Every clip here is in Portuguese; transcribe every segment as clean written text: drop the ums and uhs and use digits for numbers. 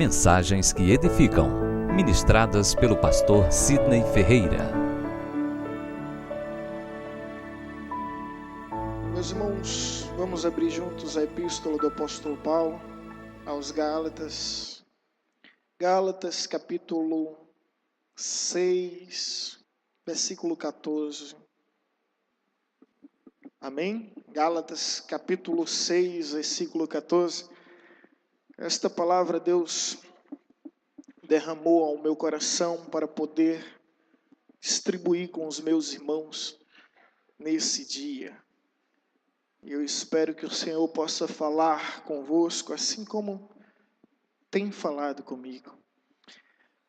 Mensagens que edificam, ministradas pelo pastor Sidney Ferreira. Meus irmãos, vamos abrir juntos a epístola do apóstolo Paulo aos Gálatas. Gálatas capítulo 6, versículo 14. Amém? Gálatas capítulo 6, versículo 14. Esta palavra Deus derramou ao meu coração para poder distribuir com os meus irmãos nesse dia. E eu espero que o Senhor possa falar convosco, assim como tem falado comigo.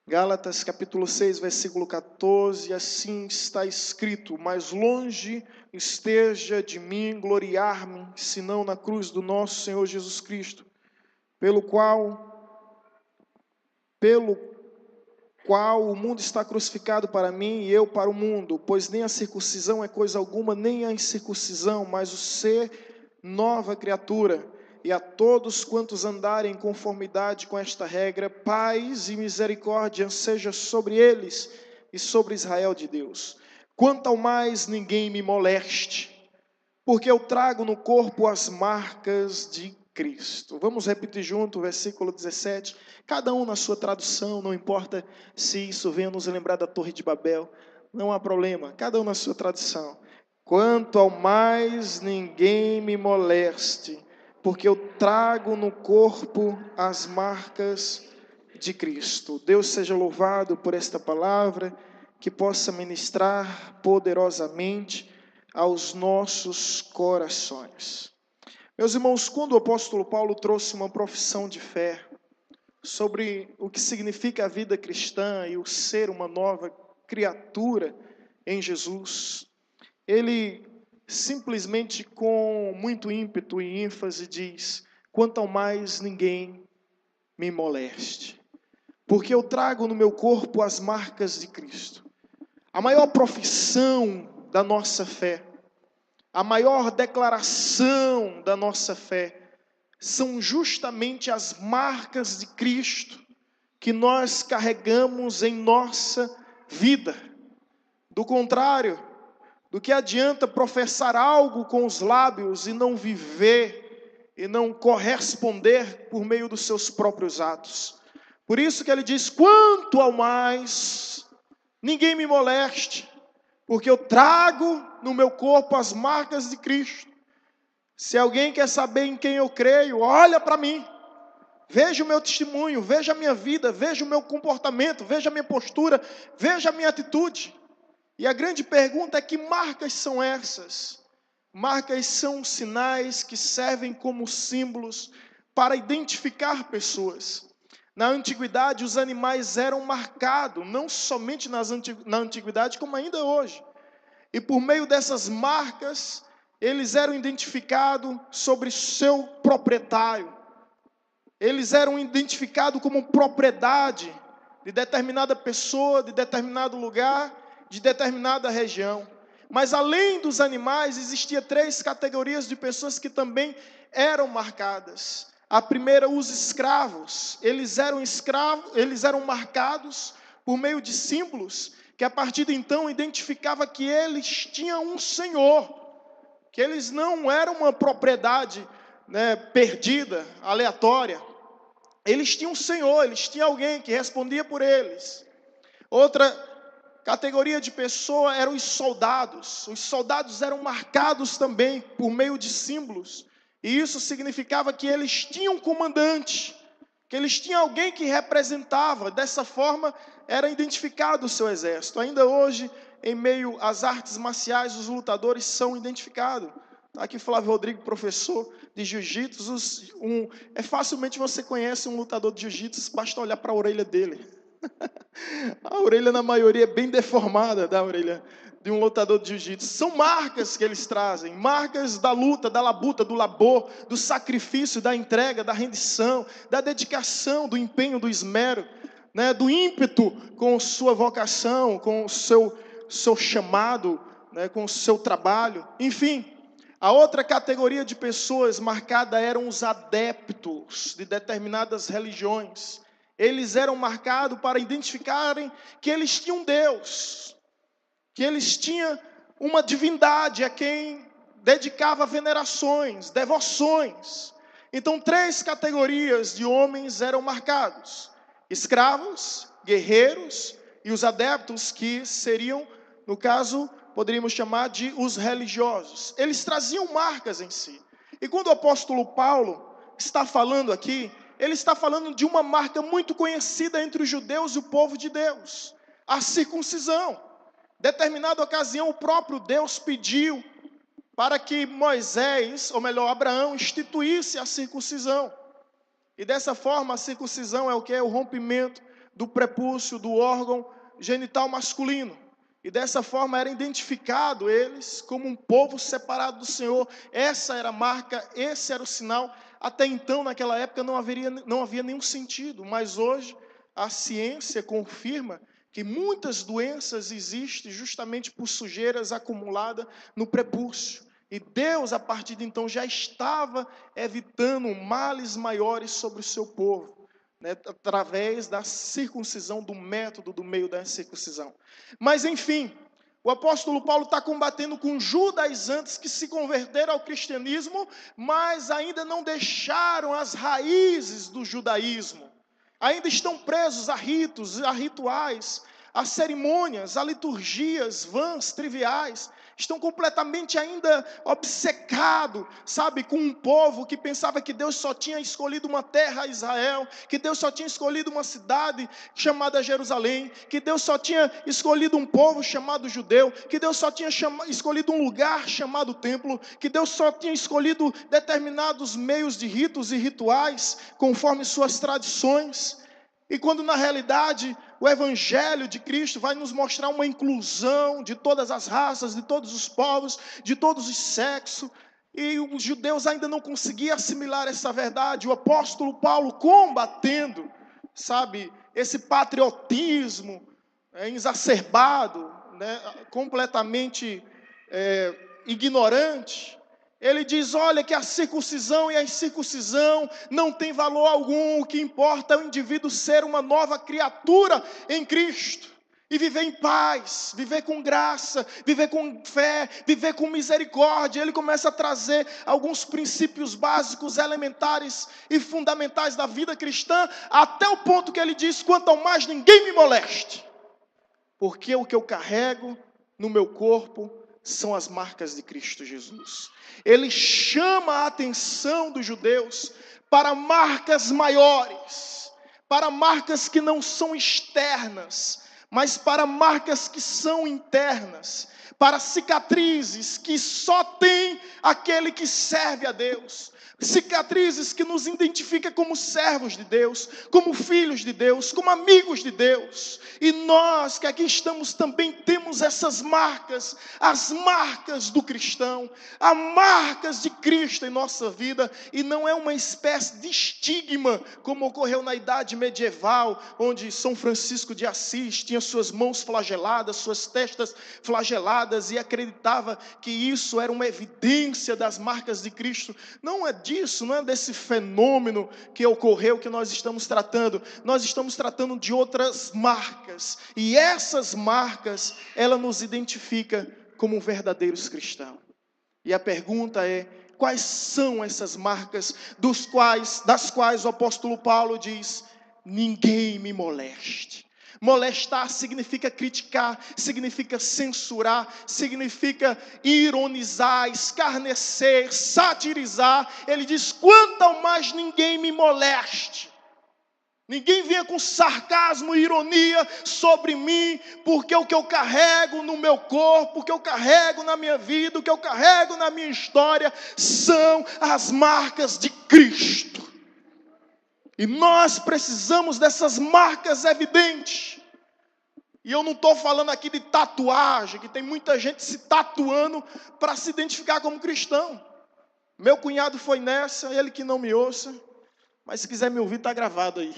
Gálatas capítulo 6, versículo 14, assim está escrito: mais longe esteja de mim gloriar-me, senão na cruz do nosso Senhor Jesus Cristo, pelo qual o mundo está crucificado para mim e eu para o mundo, pois nem a circuncisão é coisa alguma, nem a incircuncisão, mas o ser nova criatura. E a todos quantos andarem em conformidade com esta regra, paz e misericórdia seja sobre eles e sobre Israel de Deus. Quanto ao mais, ninguém me moleste, porque eu trago no corpo as marcas de Cristo. Vamos repetir junto o versículo 17, cada um na sua tradução, não importa se isso venha nos lembrar da Torre de Babel, não há problema, cada um na sua tradução. Quanto ao mais, ninguém me moleste, porque eu trago no corpo as marcas de Cristo. Deus seja louvado por esta palavra, que possa ministrar poderosamente aos nossos corações. Meus irmãos, quando o apóstolo Paulo trouxe uma profissão de fé sobre o que significa a vida cristã e o ser uma nova criatura em Jesus, ele simplesmente com muito ímpeto e ênfase diz: quanto ao mais ninguém me moleste, porque eu trago no meu corpo as marcas de Cristo. A maior profissão da nossa fé, a maior declaração da nossa fé, são justamente as marcas de Cristo que nós carregamos em nossa vida. Do contrário, do que adianta professar algo com os lábios e não viver, e não corresponder por meio dos seus próprios atos. Por isso que ele diz: quanto ao mais, ninguém me moleste, porque eu trago no meu corpo as marcas de Cristo. Se alguém quer saber em quem eu creio, olha para mim, veja o meu testemunho, veja a minha vida, veja o meu comportamento, veja a minha postura, veja a minha atitude. E a grande pergunta é: que marcas são essas? Marcas são sinais que servem como símbolos para identificar pessoas. Na antiguidade, os animais eram marcados, não somente na antiguidade, como ainda hoje. E por meio dessas marcas, eles eram identificados sobre seu proprietário. Eles eram identificados como propriedade de determinada pessoa, de determinado lugar, de determinada região. Mas além dos animais, existia 3 categorias de pessoas que também eram marcadas. A primeira, os escravos. Eles eram marcados por meio de símbolos, que a partir de então identificava que eles tinham um senhor, que eles não eram uma propriedade, perdida, aleatória. Eles tinham um senhor, eles tinham alguém que respondia por eles. Outra categoria de pessoa eram os soldados. Os soldados eram marcados também por meio de símbolos. E isso significava que eles tinham um comandante, que eles tinham alguém que representava. Dessa forma, era identificado o seu exército. Ainda hoje, em meio às artes marciais, os lutadores são identificados. Está aqui Flávio Rodrigo, professor de jiu-jitsu. Facilmente você conhece um lutador de jiu-jitsu, basta olhar para a orelha dele. A orelha, na maioria, é bem deformada da orelha de um lutador de jiu-jitsu. São marcas que eles trazem, marcas da luta, da labuta, do labor, do sacrifício, da entrega, da rendição, da dedicação, do empenho, do esmero, do ímpeto com sua vocação, com o seu chamado, com o seu trabalho. Enfim, a outra categoria de pessoas marcada eram os adeptos de determinadas religiões. Eles eram marcados para identificarem que eles tinham um Deus, que eles tinham uma divindade a quem dedicava venerações, devoções. Então, 3 categorias de homens eram marcados: escravos, guerreiros e os adeptos, que seriam, no caso, poderíamos chamar de os religiosos. Eles traziam marcas em si. E quando o apóstolo Paulo está falando aqui, ele está falando de uma marca muito conhecida entre os judeus e o povo de Deus: a circuncisão. Determinada ocasião, o próprio Deus pediu para que Moisés, ou melhor, Abraão, instituísse a circuncisão. E dessa forma, a circuncisão é o que? É o rompimento do prepúcio, do órgão genital masculino. E dessa forma era identificado eles como um povo separado do Senhor. Essa era a marca, esse era o sinal. Até então, naquela época, não havia nenhum sentido. Mas hoje, a ciência confirma que muitas doenças existem justamente por sujeiras acumuladas no prepúcio. E Deus, a partir de então, já estava evitando males maiores sobre o seu povo, né, através da circuncisão, do método do meio da circuncisão. Mas, enfim, o apóstolo Paulo está combatendo com judaizantes que se converteram ao cristianismo, mas ainda não deixaram as raízes do judaísmo. Ainda estão presos a ritos, a rituais, a cerimônias, a liturgias vãs, triviais. Estão completamente ainda obcecados, sabe, com um povo que pensava que Deus só tinha escolhido uma terra, Israel, que Deus só tinha escolhido uma cidade chamada Jerusalém, que Deus só tinha escolhido um povo chamado judeu, que Deus só tinha escolhido um lugar chamado templo, que Deus só tinha escolhido determinados meios de ritos e rituais, conforme suas tradições. E quando na realidade o Evangelho de Cristo vai nos mostrar uma inclusão de todas as raças, de todos os povos, de todos os sexos, e os judeus ainda não conseguiam assimilar essa verdade. O apóstolo Paulo combatendo, sabe, esse patriotismo exacerbado, né, completamente ignorante. Ele diz: olha, que a circuncisão e a incircuncisão não tem valor algum. O que importa é o indivíduo ser uma nova criatura em Cristo. E viver em paz, viver com graça, viver com fé, viver com misericórdia. Ele começa a trazer alguns princípios básicos, elementares e fundamentais da vida cristã, até o ponto que ele diz: quanto ao mais ninguém me moleste. Porque o que eu carrego no meu corpo são as marcas de Cristo Jesus. Ele chama a atenção dos judeus para marcas maiores, para marcas que não são externas, mas para marcas que são internas, para cicatrizes que só tem aquele que serve a Deus. Cicatrizes que nos identificam como servos de Deus, como filhos de Deus, como amigos de Deus. E nós que aqui estamos também temos essas marcas, as marcas do cristão, as marcas de Cristo em nossa vida. E não é uma espécie de estigma, como ocorreu na idade medieval, onde São Francisco de Assis tinha suas mãos flageladas, suas testas flageladas, e acreditava que isso era uma evidência das marcas de Cristo. Não é disso, não é desse fenômeno que ocorreu que nós estamos tratando. Nós estamos tratando de outras marcas. E essas marcas, ela nos identifica como verdadeiros cristãos. E a pergunta é: quais são essas marcas das quais o apóstolo Paulo diz: ninguém me moleste? Molestar significa criticar, significa censurar, significa ironizar, escarnecer, satirizar. Ele diz: quanto ao mais ninguém me moleste. Ninguém venha com sarcasmo e ironia sobre mim, porque o que eu carrego no meu corpo, o que eu carrego na minha vida, o que eu carrego na minha história, são as marcas de Cristo. E nós precisamos dessas marcas evidentes. E eu não estou falando aqui de tatuagem, que tem muita gente se tatuando para se identificar como cristão. Meu cunhado foi nessa, ele que não me ouça, mas se quiser me ouvir, está gravado aí.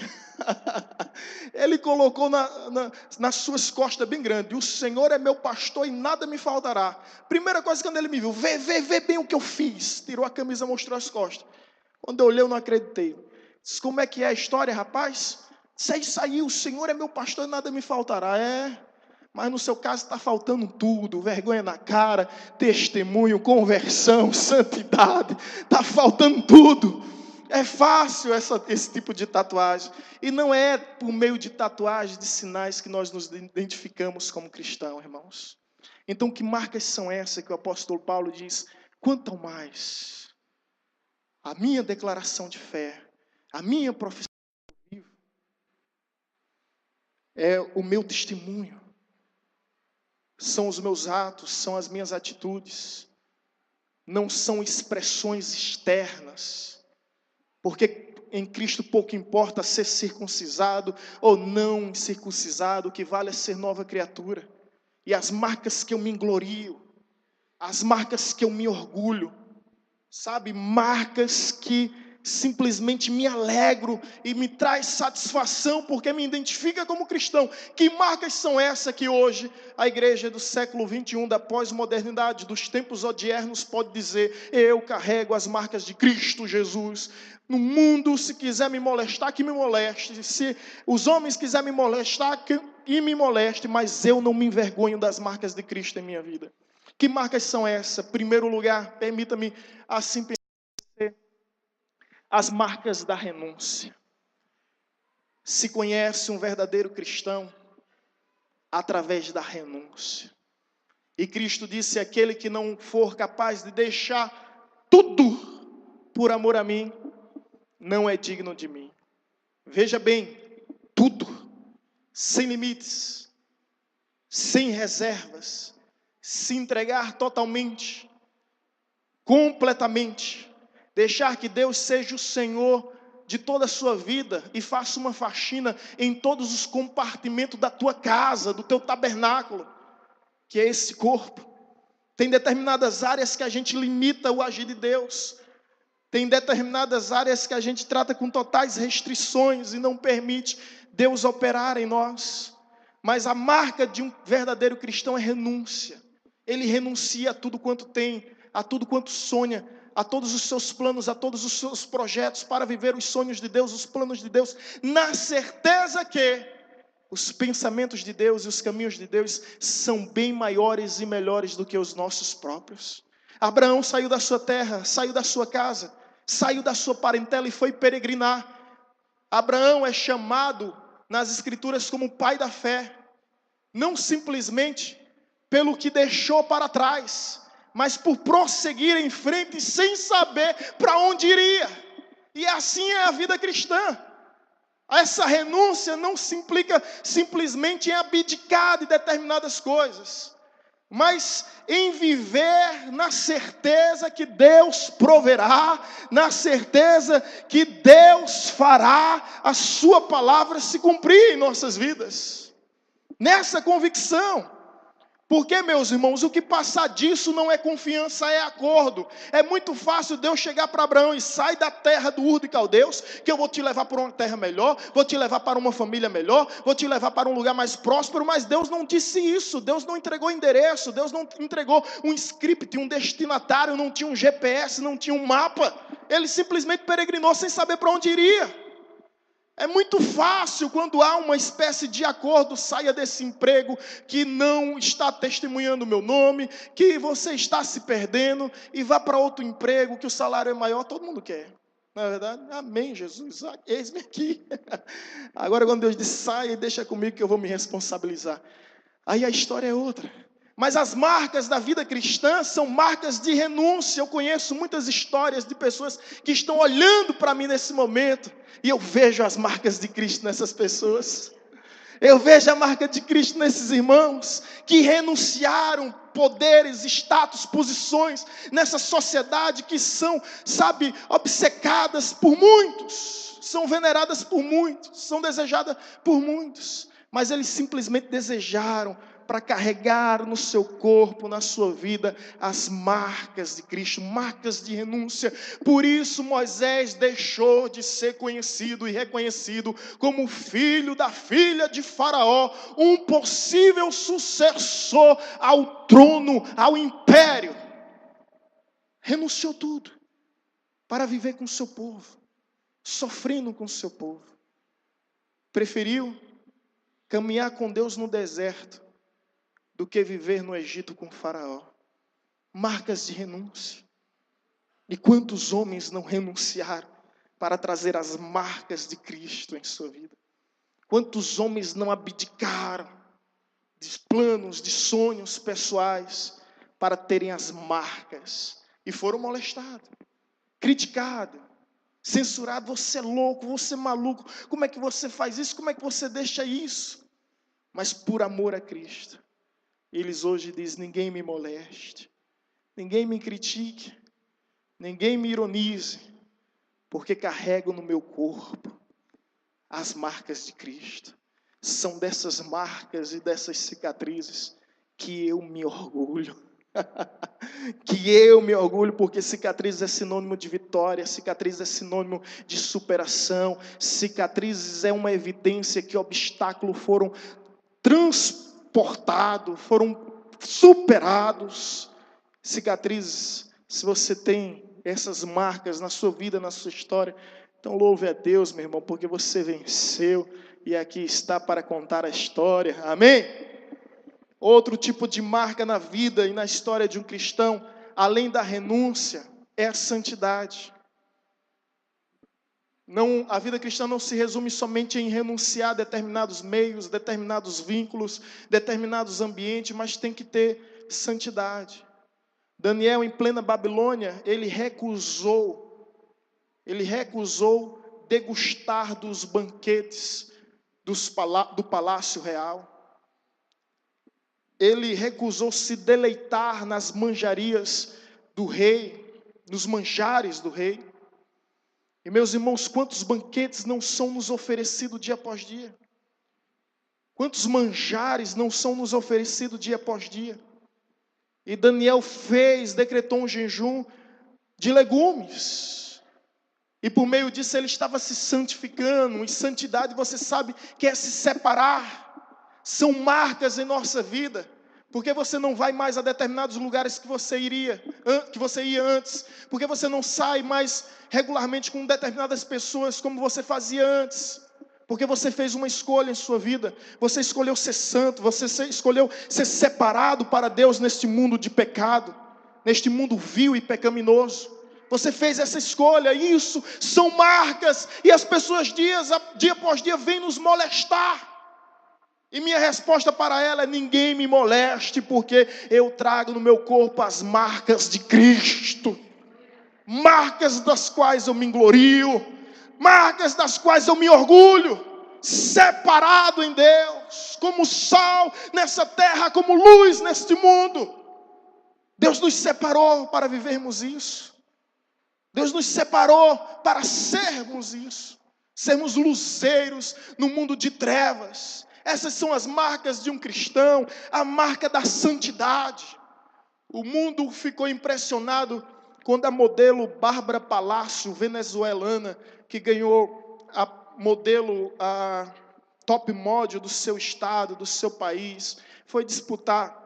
Ele colocou nas suas costas bem grande: o Senhor é meu pastor e nada me faltará. Primeira coisa, quando ele me viu: vê bem o que eu fiz. Tirou a camisa, mostrou as costas. Quando eu olhei, eu não acreditei. Disse: como é que é a história, rapaz? Se é isso aí, o Senhor é meu pastor e nada me faltará. Mas no seu caso está faltando tudo: vergonha na cara, testemunho, conversão, santidade. Está faltando tudo. É fácil esse tipo de tatuagem. E não é por meio de tatuagens, de sinais, que nós nos identificamos como cristãos, irmãos. Então, que marcas são essas que o apóstolo Paulo diz? Quanto ao mais, a minha declaração de fé, a minha profissão é o meu testemunho. São os meus atos, são as minhas atitudes. Não são expressões externas. Porque em Cristo pouco importa ser circuncisado ou não circuncisado. O que vale é ser nova criatura. E as marcas que eu me englorio, as marcas que eu me orgulho, sabe, marcas que simplesmente me alegro e me traz satisfação porque me identifica como cristão. Que marcas são essas que hoje a igreja do século 21, da pós-modernidade, dos tempos odiernos, pode dizer: eu carrego as marcas de Cristo Jesus. No mundo, se quiser me molestar, que me moleste. Se os homens quiserem me molestar, que me moleste, mas eu não me envergonho das marcas de Cristo em minha vida. Que marcas são essas? Primeiro lugar, permita-me assim pensar, as marcas da renúncia. Se conhece um verdadeiro cristão através da renúncia. E Cristo disse: aquele que não for capaz de deixar tudo por amor a mim, não é digno de mim. Veja bem, tudo, sem limites, sem reservas, se entregar totalmente, completamente, deixar que Deus seja o Senhor de toda a sua vida e faça uma faxina em todos os compartimentos da tua casa, do teu tabernáculo, que é esse corpo. Tem determinadas áreas que a gente limita o agir de Deus. Tem determinadas áreas que a gente trata com totais restrições e não permite Deus operar em nós. Mas a marca de um verdadeiro cristão é renúncia. Ele renuncia a tudo quanto tem, a tudo quanto sonha, a todos os seus planos, a todos os seus projetos para viver os sonhos de Deus, os planos de Deus, na certeza que os pensamentos de Deus e os caminhos de Deus são bem maiores e melhores do que os nossos próprios. Abraão saiu da sua terra, saiu da sua casa, saiu da sua parentela e foi peregrinar. Abraão é chamado nas Escrituras como pai da fé, não simplesmente pelo que deixou para trás, mas por prosseguir em frente sem saber para onde iria. E assim é a vida cristã. Essa renúncia não se implica simplesmente em abdicar de determinadas coisas, mas em viver na certeza que Deus proverá, na certeza que Deus fará a sua palavra se cumprir em nossas vidas. Nessa convicção. Porque, meus irmãos, o que passar disso não é confiança, é acordo. É muito fácil Deus chegar para Abraão e sai da terra do Ur de Caldeus, que eu vou te levar para uma terra melhor, vou te levar para uma família melhor, vou te levar para um lugar mais próspero. Mas Deus não disse isso, Deus não entregou endereço, Deus não entregou um script, um destinatário, não tinha um GPS, não tinha um mapa. Ele simplesmente peregrinou sem saber para onde iria. É muito fácil quando há uma espécie de acordo: saia desse emprego que não está testemunhando o meu nome, que você está se perdendo, e vá para outro emprego que o salário é maior. Todo mundo quer, não é verdade? Amém, Jesus, eis-me aqui. Agora quando Deus diz: saia e deixa comigo que eu vou me responsabilizar, aí a história é outra. Mas as marcas da vida cristã são marcas de renúncia. Eu conheço muitas histórias de pessoas que estão olhando para mim nesse momento, e eu vejo as marcas de Cristo nessas pessoas. Eu vejo a marca de Cristo nesses irmãos que renunciaram poderes, status, posições nessa sociedade que são, sabe, obcecadas por muitos, são veneradas por muitos, são desejadas por muitos. Mas eles simplesmente desejaram para carregar no seu corpo, na sua vida, as marcas de Cristo, marcas de renúncia. Por isso Moisés deixou de ser conhecido e reconhecido como filho da filha de Faraó, um possível sucessor ao trono, ao império. Renunciou tudo para viver com o seu povo, sofrendo com o seu povo. preferiu caminhar com Deus no deserto do que viver no Egito com Faraó. Marcas de renúncia. E quantos homens não renunciaram para trazer as marcas de Cristo em sua vida? Quantos homens não abdicaram de planos, de sonhos pessoais para terem as marcas e foram molestados, criticados, censurados? Você é louco, você é maluco, como é que você faz isso, como é que você deixa isso? Mas por amor a Cristo, eles hoje dizem: ninguém me moleste, ninguém me critique, ninguém me ironize, porque carrego no meu corpo as marcas de Cristo. São dessas marcas e dessas cicatrizes que eu me orgulho. Que eu me orgulho, porque cicatriz é sinônimo de vitória, cicatriz é sinônimo de superação, cicatrizes é uma evidência que obstáculos foram transportados, foram superados. Cicatrizes, se você tem essas marcas na sua vida, na sua história, então louve a Deus, meu irmão, porque você venceu e aqui está para contar a história. Amém? Outro tipo de marca na vida e na história de um cristão, além da renúncia, é a santidade. Não, a vida cristã não se resume somente em renunciar a determinados meios, determinados vínculos, determinados ambientes, mas tem que ter santidade. Daniel, em plena Babilônia, ele recusou degustar dos banquetes do palácio real. Ele recusou se deleitar nas manjarias do rei, nos manjares do rei. E meus irmãos, quantos banquetes não são nos oferecidos dia após dia? Quantos manjares não são nos oferecidos dia após dia? E Daniel decretou um jejum de legumes. E por meio disso ele estava se santificando. E santidade, você sabe, que é se separar. São marcas em nossa vida. Porque você não vai mais a determinados lugares que você ia antes. Porque você não sai mais regularmente com determinadas pessoas como você fazia antes. Porque você fez uma escolha em sua vida. Você escolheu ser santo. Você escolheu ser separado para Deus neste mundo de pecado. Neste mundo vil e pecaminoso. Você fez essa escolha. Isso são marcas. E as pessoas dia após dia vêm nos molestar. E minha resposta para ela é: ninguém me moleste, porque eu trago no meu corpo as marcas de Cristo. Marcas das quais eu me glorio, marcas das quais eu me orgulho, separado em Deus, como sal nessa terra, como luz neste mundo. Deus nos separou para vivermos isso. Deus nos separou para sermos isso, sermos luzeiros no mundo de trevas. Essas são as marcas de um cristão, a marca da santidade. O mundo ficou impressionado quando a modelo Bárbara Palácio, venezuelana, que ganhou a top model do seu estado, do seu país, foi disputar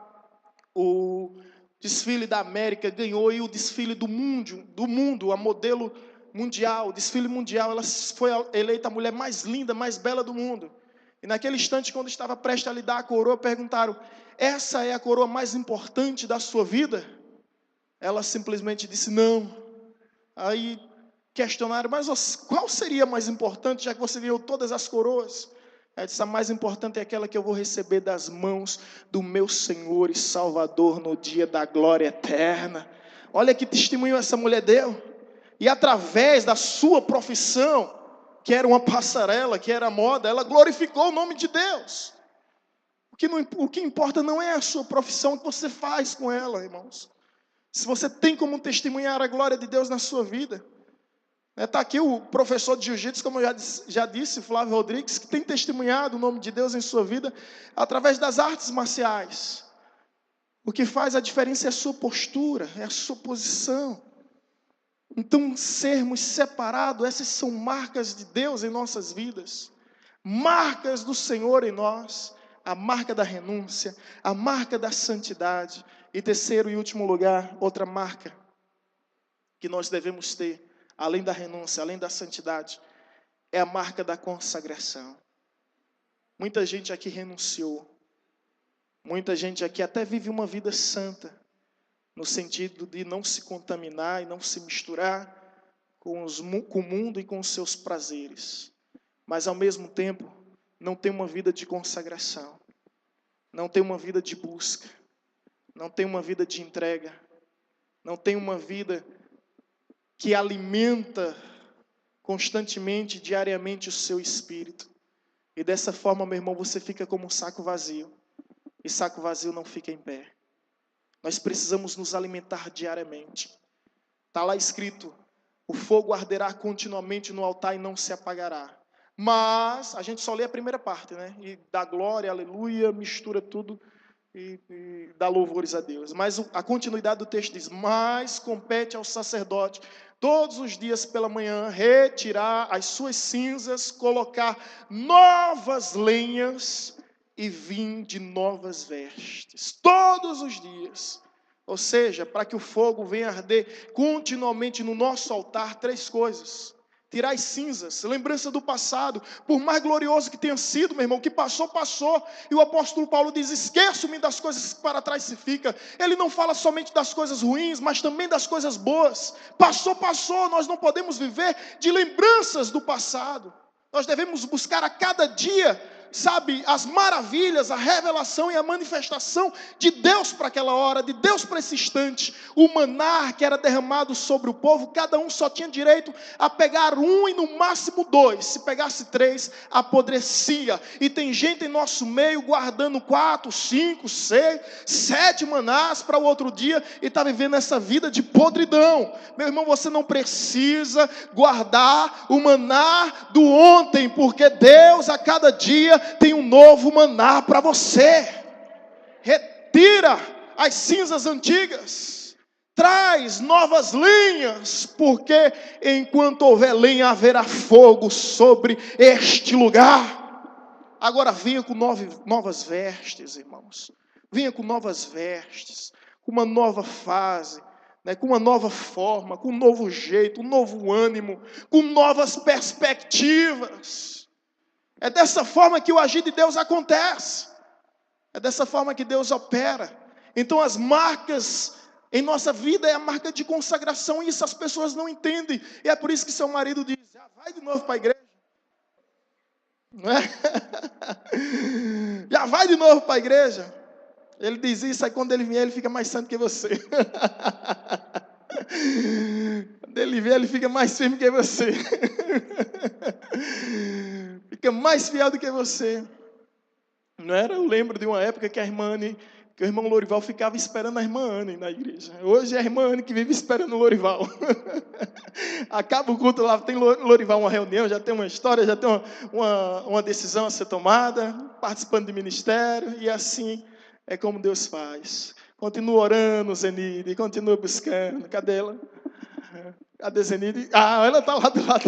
o desfile da América, ganhou, e o desfile do mundo, a modelo mundial, o desfile mundial, ela foi eleita a mulher mais linda, mais bela do mundo. E naquele instante, quando estava prestes a lhe dar a coroa, perguntaram: essa é a coroa mais importante da sua vida? Ela simplesmente disse: não. Aí questionaram: mas qual seria a mais importante, já que você ganhou todas as coroas? Ela disse: a mais importante é aquela que eu vou receber das mãos do meu Senhor e Salvador no dia da glória eterna. Olha que testemunho essa mulher deu. E através da sua profissão, que era uma passarela, que era moda, ela glorificou o nome de Deus. O que importa não é a sua profissão, o que você faz com ela, irmãos. Se você tem como testemunhar a glória de Deus na sua vida. Está aqui o professor de jiu-jitsu, como eu já disse, Flávio Rodrigues, que tem testemunhado o nome de Deus em sua vida através das artes marciais. O que faz a diferença é a sua postura, é a sua posição. Então, sermos separados, essas são marcas de Deus em nossas vidas. Marcas do Senhor em nós. A marca da renúncia, a marca da santidade. E terceiro e último lugar, outra marca que nós devemos ter, além da renúncia, além da santidade, é a marca da consagração. Muita gente aqui renunciou. Muita gente aqui até vive uma vida santa, no sentido de não se contaminar e não se misturar com o mundo e com os seus prazeres. Mas, ao mesmo tempo, não tem uma vida de consagração. Não tem uma vida de busca. Não tem uma vida de entrega. Não tem uma vida que alimenta constantemente, diariamente o seu espírito. E dessa forma, meu irmão, você fica como um saco vazio. E saco vazio não fica em pé. Nós precisamos nos alimentar diariamente. Está lá escrito, o fogo arderá continuamente no altar e não se apagará. Mas, a gente só lê a primeira parte, né? E dá glória, aleluia, mistura tudo e dá louvores a Deus. Mas a continuidade do texto diz, mas compete ao sacerdote todos os dias pela manhã retirar as suas cinzas, colocar novas lenhas e vir de novas vestes. Todos os dias. Ou seja, para que o fogo venha arder continuamente no nosso altar, 3 coisas. Tirar as cinzas, lembrança do passado, por mais glorioso que tenha sido, meu irmão, que passou, passou. E o apóstolo Paulo diz, esqueço-me das coisas que para trás se fica. Ele não fala somente das coisas ruins, mas também das coisas boas. Passou, passou, nós não podemos viver de lembranças do passado. Nós devemos buscar a cada dia, sabe, as maravilhas, a revelação e a manifestação de Deus para aquela hora, de Deus para esse instante. O maná que era derramado sobre o povo, cada um só tinha direito a pegar 1 e no máximo 2. Se pegasse 3, apodrecia. E tem gente em nosso meio guardando 4, 5, 6, 7 manás para o outro dia e está vivendo essa vida de podridão. Meu irmão, você não precisa guardar o maná do ontem, porque Deus a cada dia tem um novo maná para você. Retira as cinzas antigas, traz novas lenhas, porque enquanto houver lenha haverá fogo sobre este lugar. Agora venha com novas vestes, irmãos. Venha com novas vestes, com uma nova fase, né, com uma nova forma, com um novo jeito, um novo ânimo, com novas perspectivas. É dessa forma que o agir de Deus acontece. É dessa forma que Deus opera. Então as marcas em nossa vida é a marca de consagração. E isso as pessoas não entendem. E é por isso que seu marido diz, já vai de novo para a igreja. Não é? Já vai de novo para a igreja. Ele diz isso, aí quando ele vier ele fica mais santo que você. Quando ele vier ele fica mais firme que você. Fica mais fiel do que você. Não era? Eu lembro de uma época que que o irmão Lorival ficava esperando a irmã Anne na igreja. Hoje é a irmã Anne que vive esperando o Lorival. Acaba o culto lá, tem Lorival uma reunião, já tem uma história, já tem uma decisão a ser tomada, participando de ministério, e assim é como Deus faz. Continua orando, Zenide, continua buscando. Cadê ela? Cadê Zenide? Ela está lá do lado,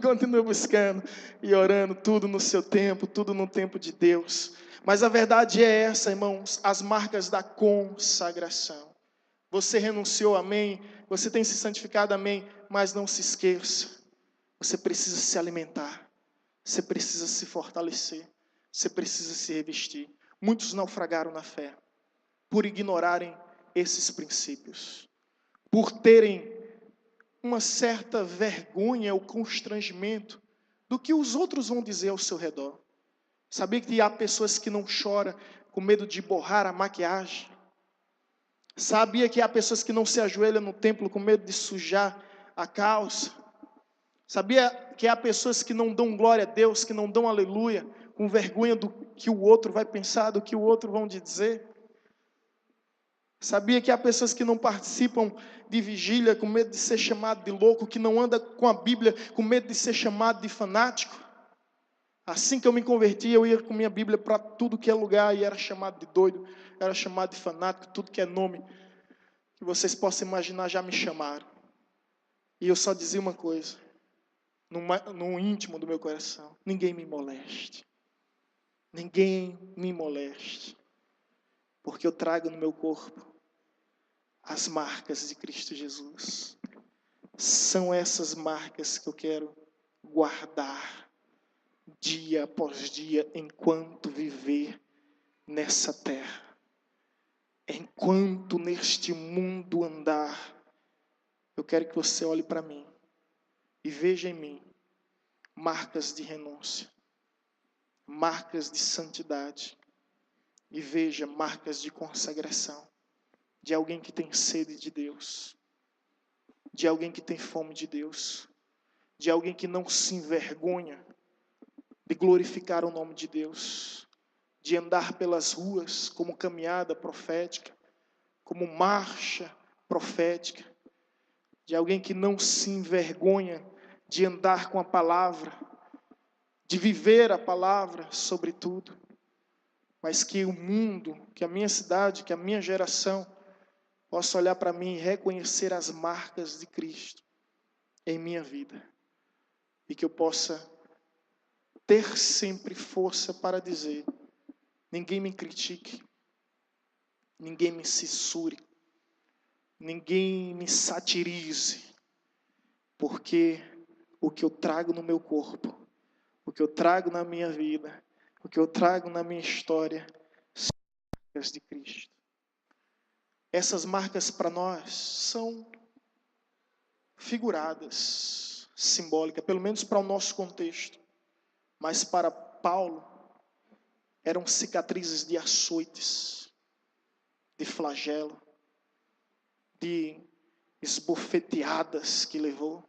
continua buscando e orando, tudo no seu tempo, tudo no tempo de Deus. Mas a verdade é essa, irmãos, as marcas da consagração. Você renunciou, amém? Você tem se santificado, amém? Mas não se esqueça, você precisa se alimentar, você precisa se fortalecer, você precisa se revestir. Muitos naufragaram na fé, por ignorarem esses princípios, por terem uma certa vergonha ou constrangimento do que os outros vão dizer ao seu redor. Sabia que há pessoas que não choram com medo de borrar a maquiagem? Sabia que há pessoas que não se ajoelham no templo com medo de sujar a calça? Sabia que há pessoas que não dão glória a Deus, que não dão aleluia, com vergonha do que o outro vai pensar, do que o outro vão dizer? Sabia que há pessoas que não participam de vigília com medo de ser chamado de louco, que não anda com a Bíblia com medo de ser chamado de fanático? Assim que eu me converti, eu ia com minha Bíblia para tudo que é lugar e era chamado de doido, era chamado de fanático, tudo que é nome que vocês possam imaginar já me chamaram. E eu só dizia uma coisa, no íntimo do meu coração: ninguém me moleste. Ninguém me moleste. Porque eu trago no meu corpo as marcas de Cristo Jesus. São essas marcas que eu quero guardar dia após dia, enquanto viver nessa terra. Enquanto neste mundo andar, eu quero que você olhe para mim e veja em mim marcas de renúncia, marcas de santidade, e veja marcas de consagração, de alguém que tem sede de Deus, de alguém que tem fome de Deus, de alguém que não se envergonha de glorificar o nome de Deus, de andar pelas ruas como caminhada profética, como marcha profética, de alguém que não se envergonha de andar com a palavra, de viver a palavra sobretudo, mas que o mundo, que a minha cidade, que a minha geração possa olhar para mim e reconhecer as marcas de Cristo em minha vida, e que eu possa ter sempre força para dizer: ninguém me critique, ninguém me censure, ninguém me satirize, porque o que eu trago no meu corpo, o que eu trago na minha vida, o que eu trago na minha história, são marcas de Cristo. Essas marcas para nós são figuradas, simbólicas, pelo menos para o nosso contexto. Mas para Paulo, eram cicatrizes de açoites, de flagelo, de esbofeteadas que levou,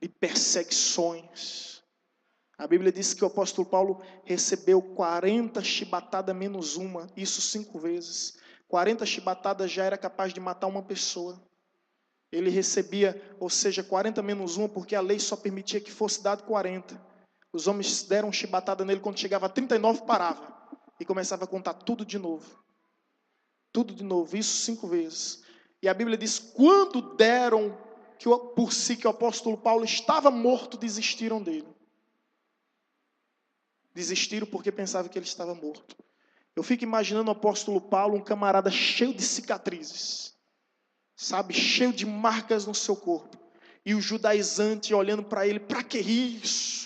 de perseguições. A Bíblia diz que o apóstolo Paulo recebeu 40 chibatadas menos uma, isso 5 vezes. 40 chibatadas já era capaz de matar uma pessoa. Ele recebia, ou seja, 40 menos uma, porque a lei só permitia que fosse dado 40. Os homens deram chibatada nele, quando chegava a 39 parava. E começava a contar tudo de novo. Tudo de novo, isso 5 vezes. E a Bíblia diz, quando deram por si que o apóstolo Paulo estava morto, desistiram dele. Desistiram porque pensavam que ele estava morto. Eu fico imaginando o apóstolo Paulo, um camarada cheio de cicatrizes, sabe, cheio de marcas no seu corpo. E o judaizante olhando para ele: para que isso?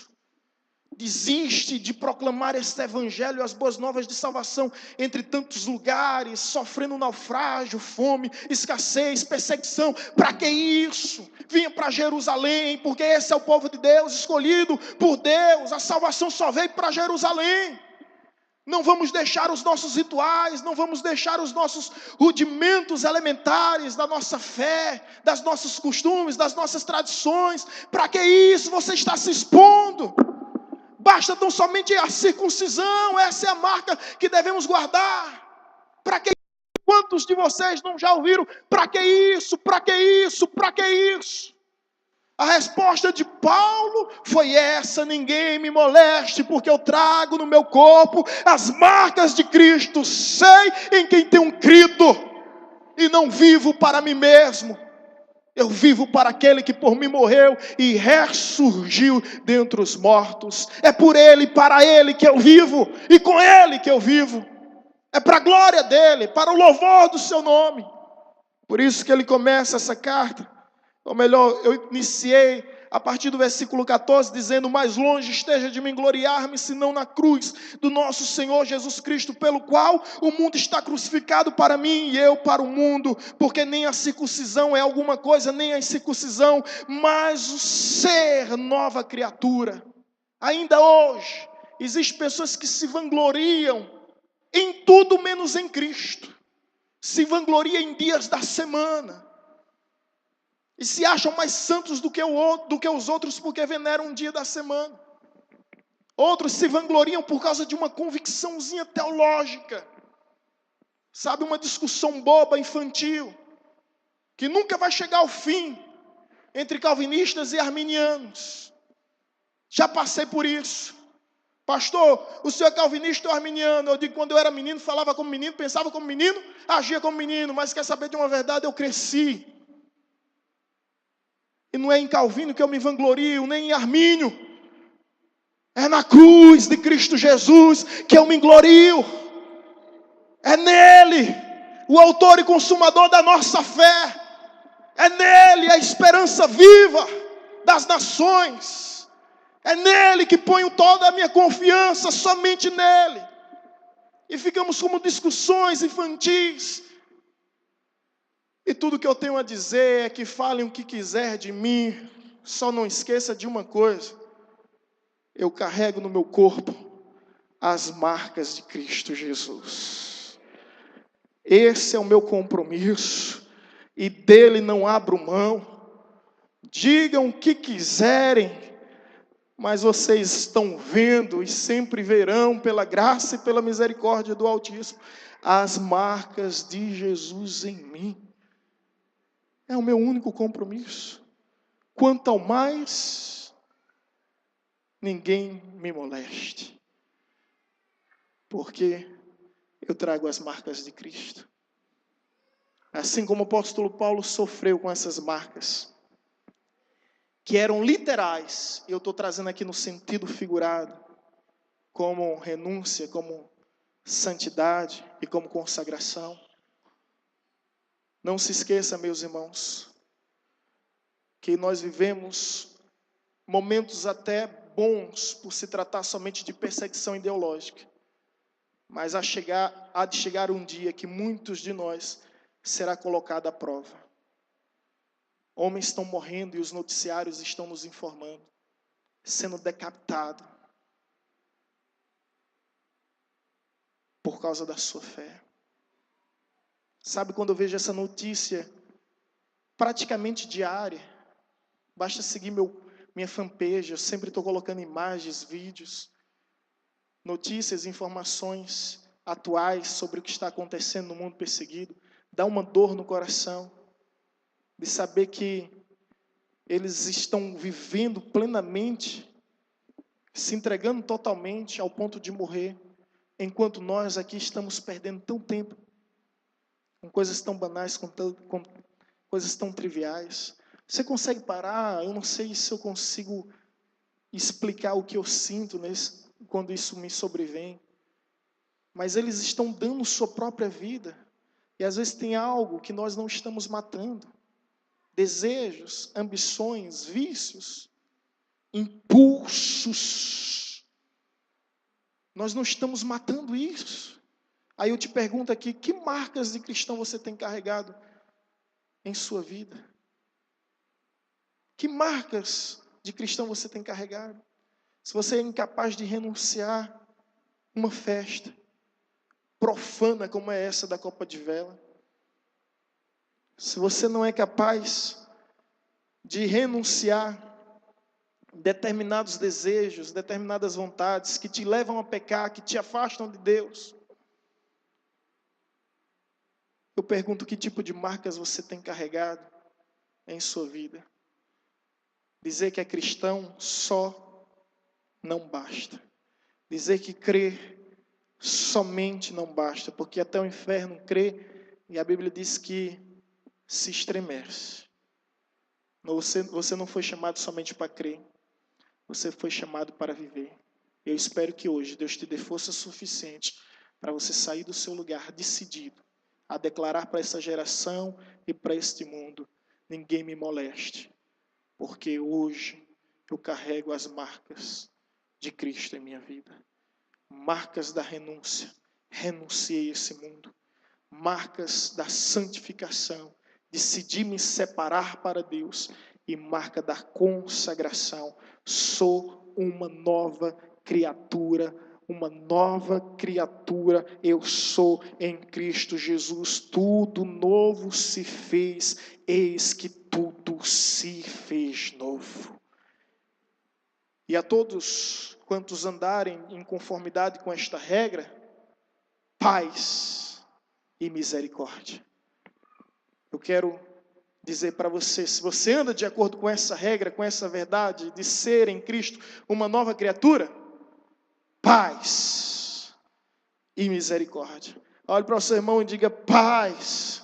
Desiste de proclamar este evangelho, as boas novas de salvação, entre tantos lugares, sofrendo naufrágio, fome, escassez, perseguição. Para que isso? Vinha para Jerusalém, porque esse é o povo de Deus, escolhido por Deus. A salvação só veio para Jerusalém. Não vamos deixar os nossos rituais, não vamos deixar os nossos rudimentos elementares da nossa fé, dos nossos costumes, das nossas tradições. Para que isso? Você está se expondo. Basta tão somente a circuncisão, essa é a marca que devemos guardar. Para que? Quantos de vocês não já ouviram? Para que isso? Para que isso? Para que isso? A resposta de Paulo foi essa: ninguém me moleste, porque eu trago no meu corpo as marcas de Cristo. Sei em quem tenho crido, e não vivo para mim mesmo. Eu vivo para aquele que por mim morreu e ressurgiu dentre os mortos. É por ele e para ele que eu vivo, e com ele que eu vivo. É para a glória dele, para o louvor do seu nome. Por isso que ele começa essa carta. Ou melhor, eu iniciei a partir do versículo 14, dizendo: mais longe esteja de mim gloriar-me, senão na cruz do nosso Senhor Jesus Cristo, pelo qual o mundo está crucificado para mim e eu para o mundo. Porque nem a circuncisão é alguma coisa, nem a incircuncisão, mas o ser nova criatura. Ainda hoje, existem pessoas que se vangloriam em tudo menos em Cristo. Se vangloriam em dias da semana. E se acham mais santos do que os outros, porque veneram um dia da semana. Outros se vangloriam por causa de uma convicçãozinha teológica. Sabe, uma discussão boba, infantil, que nunca vai chegar ao fim, entre calvinistas e arminianos. Já passei por isso. Pastor, o senhor é calvinista ou arminiano? Eu digo, quando eu era menino, falava como menino, pensava como menino, agia como menino. Mas quer saber de uma verdade? Eu cresci. E não é em Calvino que eu me vanglorio, nem em Armínio. É na cruz de Cristo Jesus que eu me glorio. É nele, o autor e consumador da nossa fé. É nele a esperança viva das nações. É nele que ponho toda a minha confiança, somente nele. E ficamos como discussões infantis. E tudo que eu tenho a dizer é que falem o que quiser de mim, só não esqueça de uma coisa: eu carrego no meu corpo as marcas de Cristo Jesus. Esse é o meu compromisso, e dele não abro mão. Digam o que quiserem, mas vocês estão vendo e sempre verão, pela graça e pela misericórdia do Altíssimo, as marcas de Jesus em mim. É o meu único compromisso. Quanto ao mais, ninguém me moleste, porque eu trago as marcas de Cristo. Assim como o apóstolo Paulo sofreu com essas marcas, que eram literais, e eu estou trazendo aqui no sentido figurado, como renúncia, como santidade e como consagração. Não se esqueça, meus irmãos, que nós vivemos momentos até bons por se tratar somente de perseguição ideológica, mas há de chegar um dia que muitos de nós será colocado à prova. Homens estão morrendo e os noticiários estão nos informando, sendo decapitados por causa da sua fé. Sabe, quando eu vejo essa notícia praticamente diária, basta seguir minha fanpage, eu sempre estou colocando imagens, vídeos, notícias, informações atuais sobre o que está acontecendo no mundo perseguido. Dá uma dor no coração de saber que eles estão vivendo plenamente, se entregando totalmente ao ponto de morrer, enquanto nós aqui estamos perdendo tão tempo com coisas tão banais, com coisas tão triviais. Você consegue parar? Eu não sei se eu consigo explicar o que eu sinto quando isso me sobrevém. Mas eles estão dando sua própria vida. E às vezes tem algo que nós não estamos matando. Desejos, ambições, vícios, impulsos. Nós não estamos matando isso. Aí eu te pergunto aqui, que marcas de cristão você tem carregado em sua vida? Que marcas de cristão você tem carregado? Se você é incapaz de renunciar uma festa profana como é essa da copa de vela, se você não é capaz de renunciar determinados desejos, determinadas vontades que te levam a pecar, que te afastam de Deus, eu pergunto, que tipo de marcas você tem carregado em sua vida? Dizer que é cristão só não basta. Dizer que crê somente não basta, porque até o inferno crê, e a Bíblia diz que se estremece. Você não foi chamado somente para crer, você foi chamado para viver. Eu espero que hoje Deus te dê força suficiente para você sair do seu lugar decidido a declarar para essa geração e para este mundo: ninguém me moleste, porque hoje eu carrego as marcas de Cristo em minha vida. Marcas da renúncia, renunciei a esse mundo. Marcas da santificação, decidi me separar para Deus. E marca da consagração, sou uma nova criatura, eu sou em Cristo Jesus, tudo novo se fez, eis que tudo se fez novo. E a todos quantos andarem em conformidade com esta regra, paz e misericórdia. Eu quero dizer para você, se você anda de acordo com essa regra, com essa verdade de ser em Cristo uma nova criatura, paz e misericórdia. Olhe para o seu irmão e diga: paz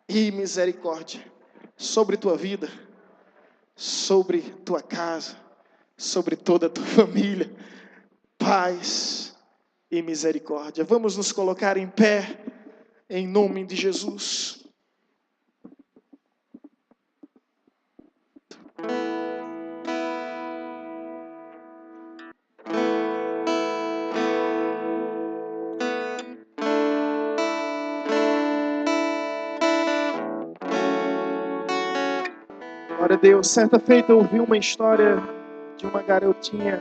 e misericórdia sobre tua vida, sobre tua casa, sobre toda a tua família. Paz e misericórdia. Vamos nos colocar em pé, em nome de Jesus. Glória a Deus. Certa feita eu ouvi uma história de uma garotinha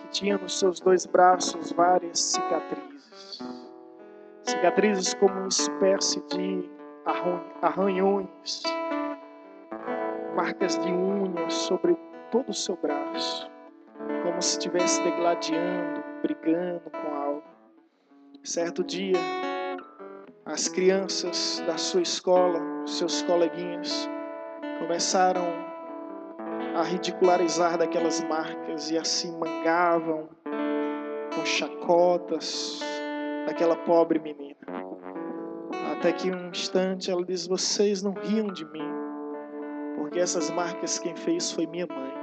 que tinha nos seus 2 braços várias cicatrizes. Cicatrizes como uma espécie de arranhões, marcas de unhas sobre todo o seu braço, como se estivesse degladiando, brigando com algo. Certo dia, as crianças da sua escola, seus coleguinhas, começaram a ridicularizar daquelas marcas e assim mangavam com chacotas daquela pobre menina. Até que um instante ela diz: vocês não riam de mim, porque essas marcas quem fez foi minha mãe.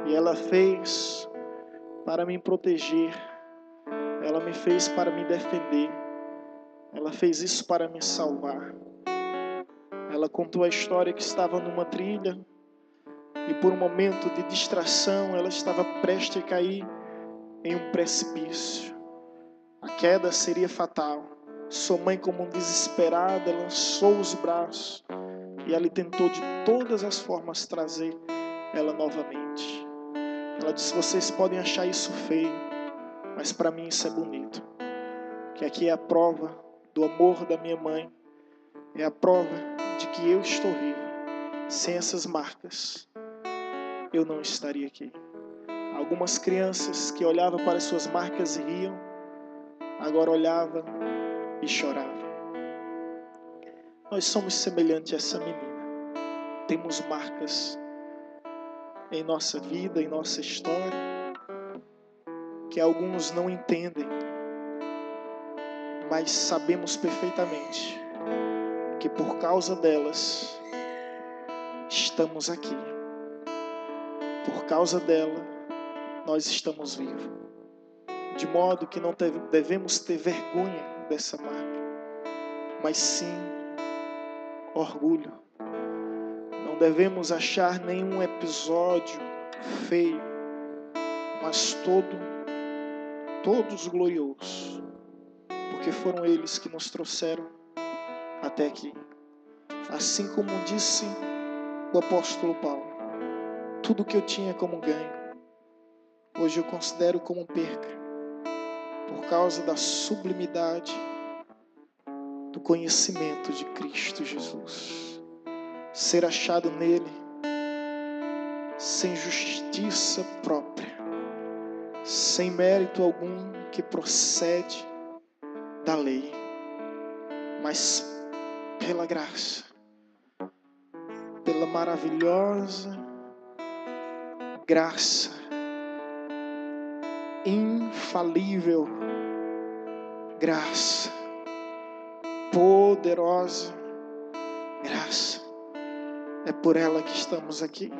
E ela fez para me proteger, ela me fez para me defender, ela fez isso para me salvar. Ela contou a história que estava numa trilha e por um momento de distração ela estava prestes a cair em um precipício. A queda seria fatal. Sua mãe, como desesperada, lançou os braços e ela tentou de todas as formas trazer ela novamente. Ela disse: vocês podem achar isso feio, mas para mim isso é bonito. Que aqui é a prova do amor da minha mãe, é a prova de que eu estou vivo. Sem essas marcas, eu não estaria aqui. Algumas crianças que olhavam para suas marcas e riam, agora olhavam e choravam. Nós somos semelhantes a essa menina. Temos marcas em nossa vida, em nossa história, que alguns não entendem, mas sabemos perfeitamente que por causa delas estamos aqui. Por causa dela nós estamos vivos. De modo que não devemos ter vergonha dessa marca, mas sim orgulho. Não devemos achar nenhum episódio feio, mas todos gloriosos, porque foram eles que nos trouxeram até aqui. Assim como disse o apóstolo Paulo: tudo que eu tinha como ganho, hoje eu considero como perca, por causa da sublimidade do conhecimento de Cristo Jesus. Ser achado nele, sem justiça própria, sem mérito algum que procede da lei, mas pela graça, pela maravilhosa graça, infalível graça, poderosa graça. É por ela que estamos aqui,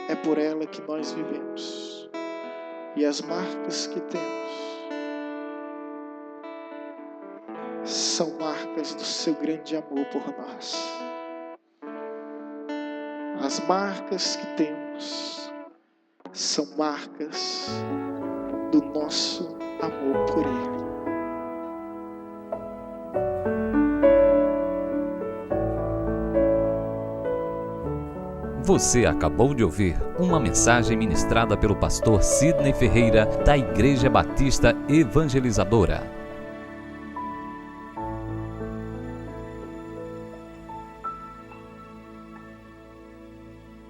é por ela que nós vivemos. E as marcas que temos são marcas do seu grande amor por nós. As marcas que temos são marcas do nosso amor por Ele. Você acabou de ouvir uma mensagem ministrada pelo pastor Sidney Ferreira, da Igreja Batista Evangelizadora.